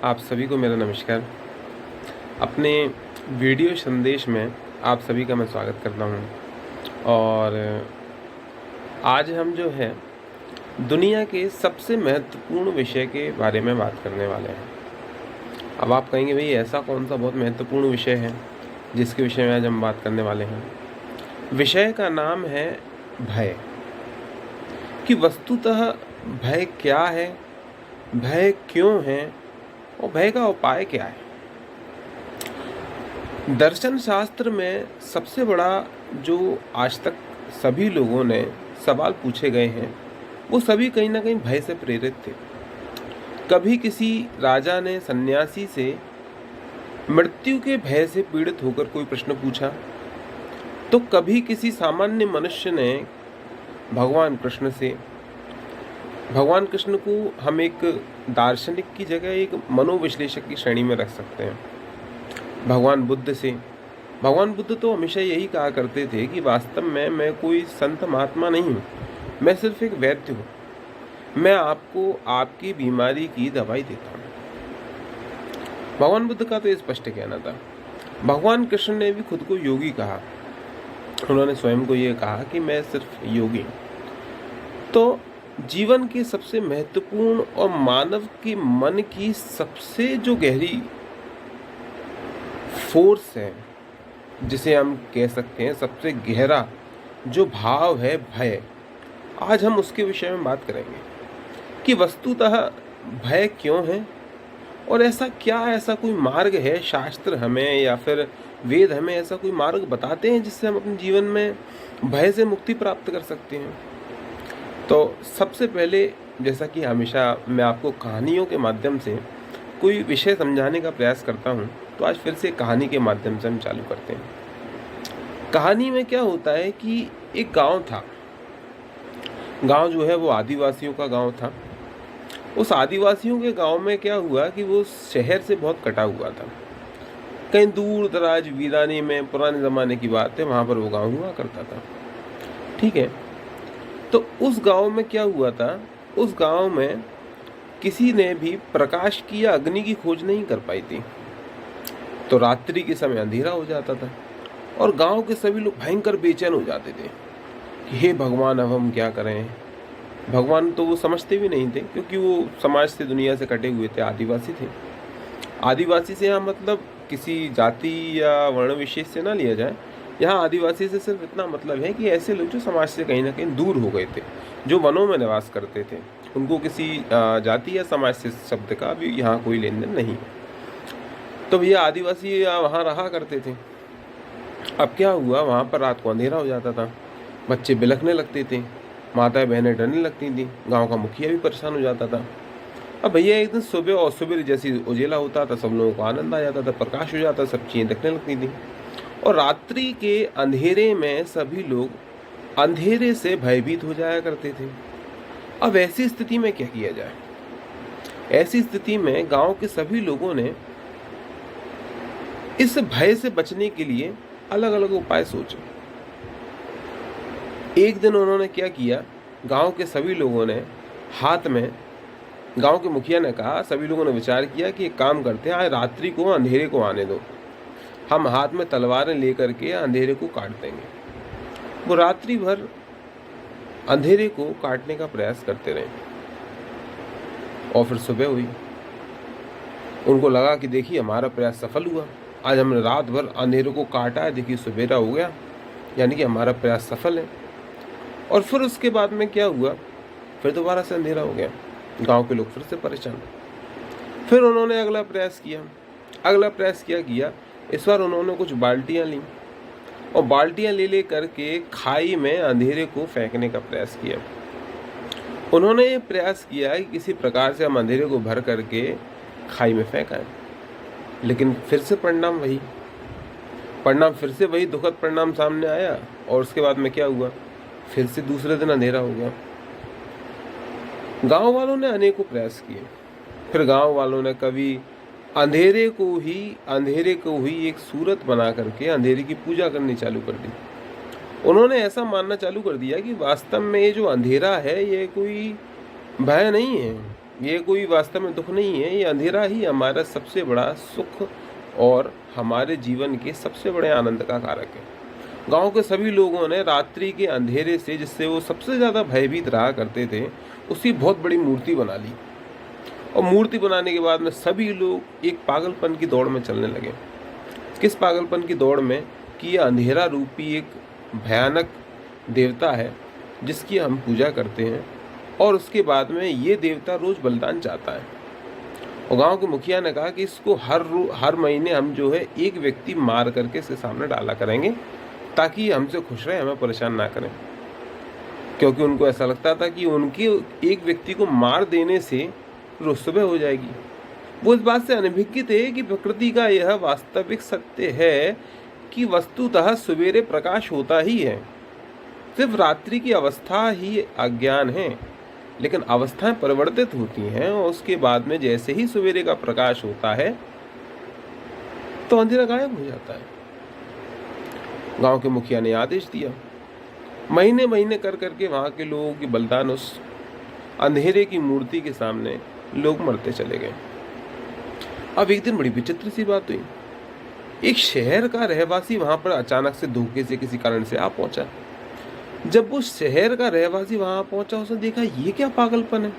आप सभी को मेरा नमस्कार। अपने वीडियो संदेश में आप सभी का मैं स्वागत करता हूँ। और आज हम जो है दुनिया के सबसे महत्वपूर्ण विषय के बारे में बात करने वाले हैं। अब आप कहेंगे भाई ऐसा कौन सा बहुत महत्वपूर्ण विषय है जिसके विषय में आज हम बात करने वाले हैं। विषय का नाम है भय, कि वस्तुतः भय क्या है, भय क्यों है और भय का उपाय क्या है। दर्शन शास्त्र में सबसे बड़ा जो आज तक सभी लोगों ने सवाल पूछे गए हैं वो सभी कहीं ना कहीं भय से प्रेरित थे। कभी किसी राजा ने सन्यासी से मृत्यु के भय से पीड़ित होकर कोई प्रश्न पूछा, तो कभी किसी सामान्य मनुष्य ने भगवान कृष्ण से, भगवान कृष्ण को हम एक दार्शनिक की जगह एक मनोविश्लेषक की श्रेणी में रख सकते हैं, भगवान बुद्ध से। भगवान बुद्ध तो हमेशा यही कहा करते थे कि वास्तव में मैं कोई संत महात्मा नहीं हूँ, मैं सिर्फ एक वैद्य हूँ, मैं आपको आपकी बीमारी की दवाई देता हूँ। भगवान बुद्ध का तो ये स्पष्ट कहना था। भगवान कृष्ण ने भी खुद को योगी कहा, उन्होंने स्वयं को ये कहा कि मैं सिर्फ योगी हूँ। तो जीवन की सबसे महत्वपूर्ण और मानव के मन की सबसे जो गहरी फोर्स है, जिसे हम कह सकते हैं सबसे गहरा जो भाव है भय, आज हम उसके विषय में बात करेंगे कि वस्तुतः भय क्यों है और ऐसा कोई मार्ग है, शास्त्र हमें या फिर वेद हमें ऐसा कोई मार्ग बताते हैं जिससे हम अपने जीवन में भय से मुक्ति प्राप्त कर सकते हैं। तो सबसे पहले, जैसा कि हमेशा मैं आपको कहानियों के माध्यम से कोई विषय समझाने का प्रयास करता हूँ, तो आज फिर से कहानी के माध्यम से हम चालू करते हैं। कहानी में क्या होता है कि एक गांव था। गांव जो है वो आदिवासियों का गांव था। उस आदिवासियों के गांव में क्या हुआ कि वो शहर से बहुत कटा हुआ था, कहीं दूर दराज वीरानी में, पुराने ज़माने की बात है, वहाँ पर वो गांव हुआ करता था। ठीक है, तो उस गांव में क्या हुआ था, उस गांव में किसी ने भी प्रकाश की या अग्नि की खोज नहीं कर पाई थी। तो रात्रि के समय अंधेरा हो जाता था और गांव के सभी लोग भयंकर बेचैन हो जाते थे कि हे भगवान, अब हम क्या करें। भगवान तो वो समझते भी नहीं थे, क्योंकि वो समाज से, दुनिया से कटे हुए थे, आदिवासी थे। आदिवासी से यहाँ मतलब किसी जाति या वर्ण विशेष से ना लिया जाए, यहाँ आदिवासी से सिर्फ इतना मतलब है कि ऐसे लोग जो समाज से कहीं ना कहीं दूर हो गए थे, जो वनों में निवास करते थे, उनको किसी जाति या समाज से शब्द का भी यहाँ कोई लेन देन नहीं। तो भैया आदिवासी वहाँ रहा करते थे। अब क्या हुआ, वहाँ पर रात को अंधेरा हो जाता था, बच्चे बिलखने लगते थे, माताएं बहनें डरने लगती थी, गांव का मुखिया भी परेशान हो जाता था। अब भैया एक दिन सुबह, और सुबह जैसी उजेला होता था, सब लोगों को आनंद आ जाता था, प्रकाश हो जाता, सब चीज़ें दिखने लगती थी। और रात्रि के अंधेरे में सभी लोग अंधेरे से भयभीत हो जाया करते थे। अब ऐसी स्थिति में क्या किया जाए। ऐसी स्थिति में गांव के सभी लोगों ने इस भय से बचने के लिए अलग अलग उपाय सोचे। एक दिन उन्होंने क्या किया, गांव के सभी लोगों ने हाथ में, गांव के मुखिया ने कहा, सभी लोगों ने विचार किया कि एक काम करते हैं, आज रात्रि को अंधेरे को आने दो, हम हाथ में तलवारें लेकर के अंधेरे को काट देंगे। वो रात्रि भर अंधेरे को काटने का प्रयास करते रहे और फिर सुबह हुई। उनको लगा कि देखिए हमारा प्रयास सफल हुआ, आज हमने रात भर अंधेरे को काटा है, देखिए सवेरा हो गया, यानी कि हमारा प्रयास सफल है। और फिर उसके बाद में क्या हुआ, फिर दोबारा से अंधेरा हो गया, गांव के लोग फिर से परेशान। फिर उन्होंने अगला प्रयास क्या किया, इस बार उन्होंने कुछ बाल्टियां ली और बाल्टियां ले करके खाई में अंधेरे को फेंकने का प्रयास किया। उन्होंने ये प्रयास किया कि किसी प्रकार से हम अंधेरे को भर करके खाई में फेंकाएं, लेकिन फिर से परिणाम फिर से वही दुखद परिणाम सामने आया। और उसके बाद में क्या हुआ, फिर से दूसरे दिन अंधेरा हो गया। गांव वालों ने अनेकों प्रयास किए, फिर गांव वालों ने कभी अंधेरे को ही एक सूरत बना करके अंधेरे की पूजा करनी चालू कर दी। उन्होंने ऐसा मानना चालू कर दिया कि वास्तव में ये जो अंधेरा है ये कोई भय नहीं है, ये कोई वास्तव में दुख नहीं है, ये अंधेरा ही हमारा सबसे बड़ा सुख और हमारे जीवन के सबसे बड़े आनंद का कारक है। गांव के सभी लोगों ने रात्रि के अंधेरे से, जिससे वो सबसे ज़्यादा भयभीत रहा करते थे, उसकी बहुत बड़ी मूर्ति बना ली। और मूर्ति बनाने के बाद में सभी लोग एक पागलपन की दौड़ में चलने लगे। किस पागलपन की दौड़ में? कि यह अंधेरा रूपी एक भयानक देवता है जिसकी हम पूजा करते हैं, और उसके बाद में ये देवता रोज़ बलिदान चाहता है। और गांव के मुखिया ने कहा कि इसको हर महीने हम जो है एक व्यक्ति मार करके इसके सामने डाला करेंगे, ताकि हमसे खुश रहे, हमें परेशान ना करें। क्योंकि उनको ऐसा लगता था कि उनके एक व्यक्ति को मार देने से रोज सुबह हो जाएगी। वो इस बात से अनभिज्ञ थे कि प्रकृति का यह वास्तविक सत्य है कि वस्तुतः सवेरे प्रकाश होता ही है, सिर्फ रात्रि की अवस्था ही अज्ञान है। लेकिन अवस्थाएं परिवर्तित होती हैं, और उसके बाद में जैसे ही सवेरे का प्रकाश होता है तो अंधेरा गायब हो जाता है। गांव के मुखिया ने आदेश दिया। महीने महीने कर करके वहां के लोगों की बलिदान उस अंधेरे की मूर्ति के सामने लोग मरते चले गए। अब एक दिन बड़ी विचित्र सी बात हुई। एक शहर का रहवासी वहां पर अचानक से धोखे से किसी कारण से आ पहुंचा। जब वो शहर का रहवासी वहां पहुंचा, उसने देखा ये क्या पागलपन है।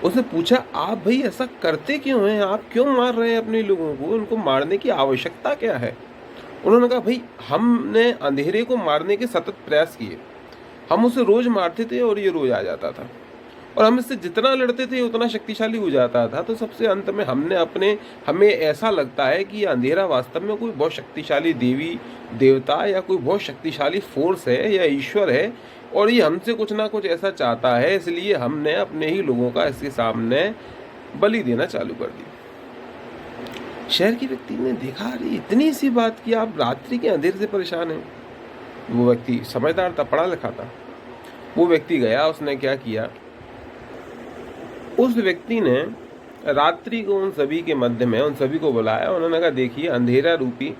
उसने पूछा, आप भाई ऐसा करते क्यों हैं? आप क्यों मार रहे हैं अपने लोगों को? उनको मारने की आवश्यकता क्या है? उन्होंने कहा, भाई हमने अंधेरे को मारने के सतत प्रयास किए, हम उसे रोज मारते थे और ये रोज आ जाता था, और हम इससे जितना लड़ते थे उतना शक्तिशाली हो जाता था। तो सबसे अंत में हमें ऐसा लगता है कि ये अंधेरा वास्तव में कोई बहुत शक्तिशाली देवी देवता या कोई बहुत शक्तिशाली फोर्स है या ईश्वर है, और ये हमसे कुछ ना कुछ ऐसा चाहता है, इसलिए हमने अपने ही लोगों का इसके सामने बलि देना चालू कर दी। शहर के व्यक्ति ने देखा, अरे इतनी सी बात की आप रात्रि के अंधेरे से परेशान हैं। वो व्यक्ति समझदार था, पढ़ा लिखा था। वो व्यक्ति गया, उसने क्या किया, उस व्यक्ति ने रात्रि को उन सभी के मध्य में उन सभी को बुलाया। उन्होंने कहा, देखिए अंधेरा रूपी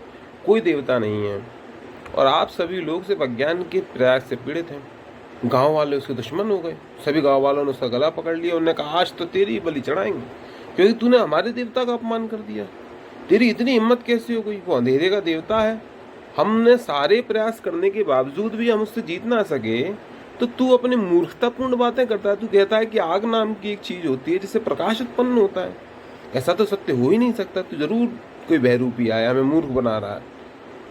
कोई देवता नहीं है, और आप सभी लोग सिर्फ अज्ञान के प्रयास से पीड़ित हैं। गांव वाले उसके दुश्मन हो गए। सभी गांव वालों ने उसका गला पकड़ लिया। उन्होंने कहा, आज तो तेरी बलि चढ़ाएंगे, क्योंकि तूने हमारे देवता का अपमान कर दिया। तेरी इतनी हिम्मत कैसे हो गई? वो अंधेरे का देवता है, हमने सारे प्रयास करने के बावजूद भी हम उससे जीत ना सके, तो तू अपनी मूर्खतापूर्ण बातें करता है। तू कहता है कि आग नाम की एक चीज होती है जिससे प्रकाश उत्पन्न होता है। ऐसा तो सत्य हो ही नहीं सकता। तू जरूर कोई बहरूपी आया, हमें मूर्ख बना रहा है।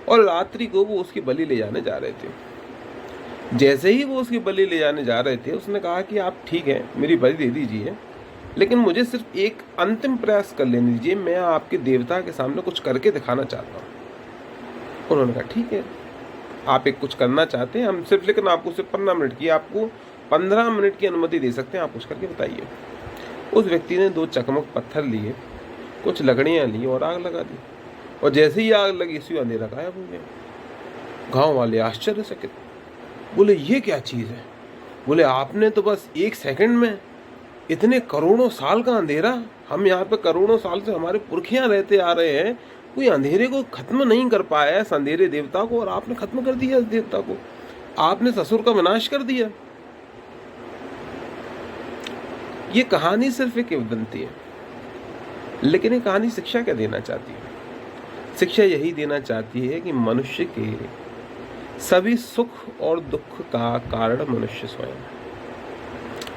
और रात्रि को वो उसकी बलि ले जाने जा रहे थे। जैसे ही वो उसकी बलि ले जाने जा रहे थे, उसने कहा कि आप ठीक है, मेरी बलि दे दीजिए, लेकिन मुझे सिर्फ एक अंतिम प्रयास कर लेने दीजिए। मैं आपके देवता के सामने कुछ करके दिखाना चाहता हूँ। उन्होंने कहा, ठीक है, आप एक कुछ करना चाहते हैं, हम सिर्फ, लेकिन आपको सिर्फ 15 मिनट की अनुमति दे सकते हैं, आप कुछ करके बताइए। उस व्यक्ति ने 2 चकमक पत्थर लिए, कुछ लकड़ियाँ ली और आग लगा दी, और जैसे ही आग लगी इसी अंधेरा गायब हो गया। गांव वाले आश्चर्यचकित, बोले ये क्या चीज़ है? बोले आपने तो बस 1 सेकंड में इतने करोड़ों साल का अंधेरा, हम यहाँ पे करोड़ों साल से हमारे पुरखियाँ रहते आ रहे हैं, कोई अंधेरे को खत्म नहीं कर पाया है, इस अंधेरे देवता को, और आपने खत्म कर दिया इस देवता को। आपने ससुर का विनाश कर दिया। ये कहानी सिर्फ एक किंवदंती है, लेकिन ये कहानी शिक्षा क्या देना चाहती है? शिक्षा यही देना चाहती है कि मनुष्य के सभी सुख और दुख का कारण मनुष्य स्वयं है।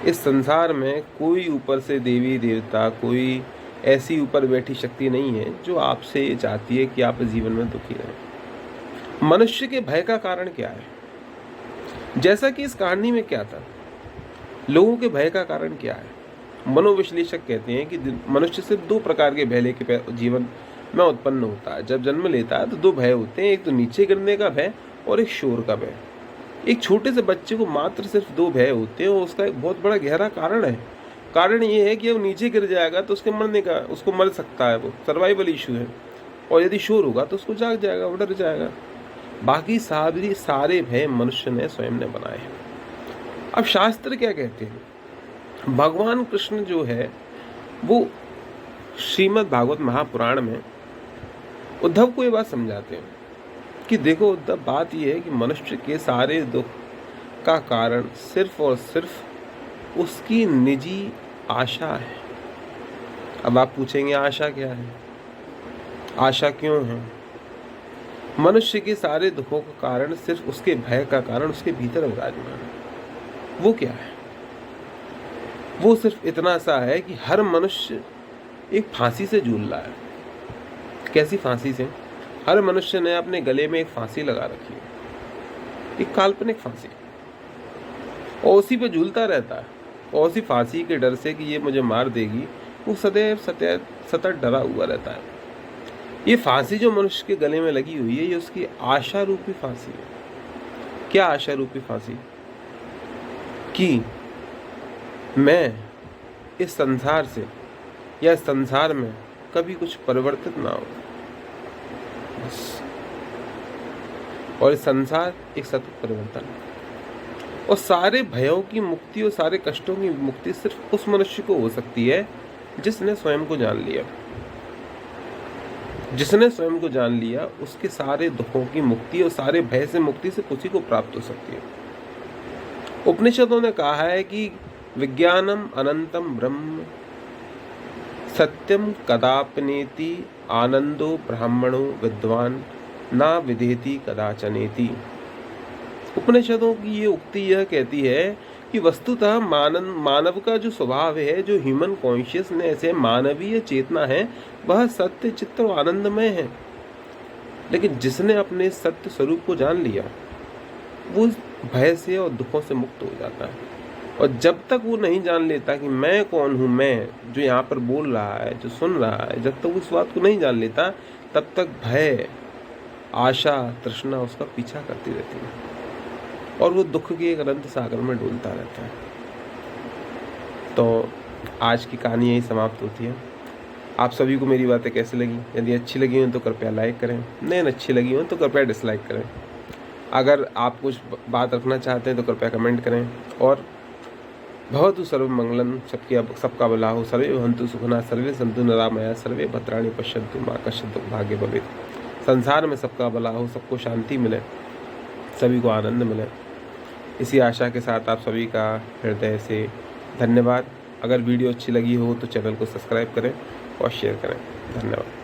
इस संसार में कोई ऊपर से देवी देवता, कोई ऐसी ऊपर बैठी शक्ति नहीं है जो आपसे ये चाहती है कि आप जीवन में दुखी रहें। मनुष्य के भय का कारण क्या है? जैसा कि इस कहानी में क्या था, लोगों के भय का कारण क्या है? मनोविश्लेषक कहते हैं कि मनुष्य सिर्फ 2 प्रकार के भय लेके जीवन में उत्पन्न होता है। जब जन्म लेता है तो 2 भय होते हैं, एक तो नीचे गिरने का भय और एक शोर का भय। एक छोटे से बच्चे को मात्र सिर्फ 2 भय होते हैं, और उसका एक बहुत बड़ा गहरा कारण है। कारण ये है कि वो नीचे गिर जाएगा तो उसको मर सकता है, वो सर्वाइवल इशू है। और यदि शोर होगा तो उसको जाग जाएगा, वो डर जाएगा। बाकी सारे भय मनुष्य ने स्वयं ने बनाए हैं। अब शास्त्र क्या कहते हैं? भगवान कृष्ण जो है वो श्रीमद् भागवत महापुराण में उद्धव को ये बात समझाते हैं कि देखो उद्धव, बात यह है कि मनुष्य के सारे दुख का कारण सिर्फ और सिर्फ उसकी निजी आशा है। अब आप पूछेंगे आशा क्या है, आशा क्यों है? मनुष्य के सारे दुखों का कारण, सिर्फ उसके भय का कारण उसके भीतर विराजमान है। वो क्या है? वो सिर्फ इतना सा है कि हर मनुष्य एक फांसी से झूल रहा है। कैसी फांसी से? हर मनुष्य ने अपने गले में एक फांसी लगा रखी है, एक काल्पनिक फांसी, और उसी पे झूलता रहता है। और उसी फांसी के डर से कि ये मुझे मार देगी, वो सदैव सतत डरा हुआ रहता है। ये फांसी जो मनुष्य के गले में लगी हुई है, ये उसकी आशा रूपी फांसी है। क्या आशा रूपी फांसी? कि मैं इस संसार से या इस संसार में कभी कुछ परिवर्तित ना हो, और इस संसार एक सतत परिवर्तन है। और सारे भयों की मुक्ति और सारे कष्टों की मुक्ति सिर्फ उस मनुष्य को हो सकती है जिसने स्वयं को जान लिया। जिसने स्वयं को जान लिया, उसके सारे दुखों की मुक्ति और सारे भय से मुक्ति सिर्फ उसी को प्राप्त हो सकती है। उपनिषदों ने कहा है कि विज्ञानम अनंतम ब्रह्म सत्यम कदापनेति आनंदो ब्राह्मणो विद्वान ना विधेति कदाचनेति। उपनिषदों की ये उक्ति यह कहती है कि वस्तुतः मानव का जो स्वभाव है, जो ह्यूमन कॉन्शियसनेस है, मानवीय चेतना है, वह सत्य चित्त और आनंदमय है। लेकिन जिसने अपने सत्य स्वरूप को जान लिया, वो भय से और दुखों से मुक्त हो जाता है। और जब तक वो नहीं जान लेता कि मैं कौन हूँ, मैं जो यहाँ पर बोल रहा है, जो सुन रहा है, जब तक उस बात को नहीं जान लेता, तब तक भय, आशा, तृष्णा उसका पीछा करती रहती है, और वो दुख के एक अनंत सागर में डूबता रहता है। तो आज की कहानी यही समाप्त होती है। आप सभी को मेरी बातें कैसी लगी? यदि अच्छी लगी हो तो कृपया लाइक करें, नहीं अच्छी लगी हो तो कृपया डिसलाइक करें। अगर आप कुछ बात रखना चाहते हैं तो कृपया कमेंट करें। और भवतु सर्वमंगलं, सबका भला हो, सर्वे भवन्तु सुखिनः, सर्वे सन्तु निरामयाः, सर्वे भद्राणि पश्यन्तु मा कश्चित् दुर्भाग्यं भवेत्। संसार में सबका भला हो, सबको शांति मिले, सभी को आनंद मिले, इसी आशा के साथ आप सभी का हृदय से धन्यवाद। अगर वीडियो अच्छी लगी हो तो चैनल को सब्सक्राइब करें और शेयर करें। धन्यवाद।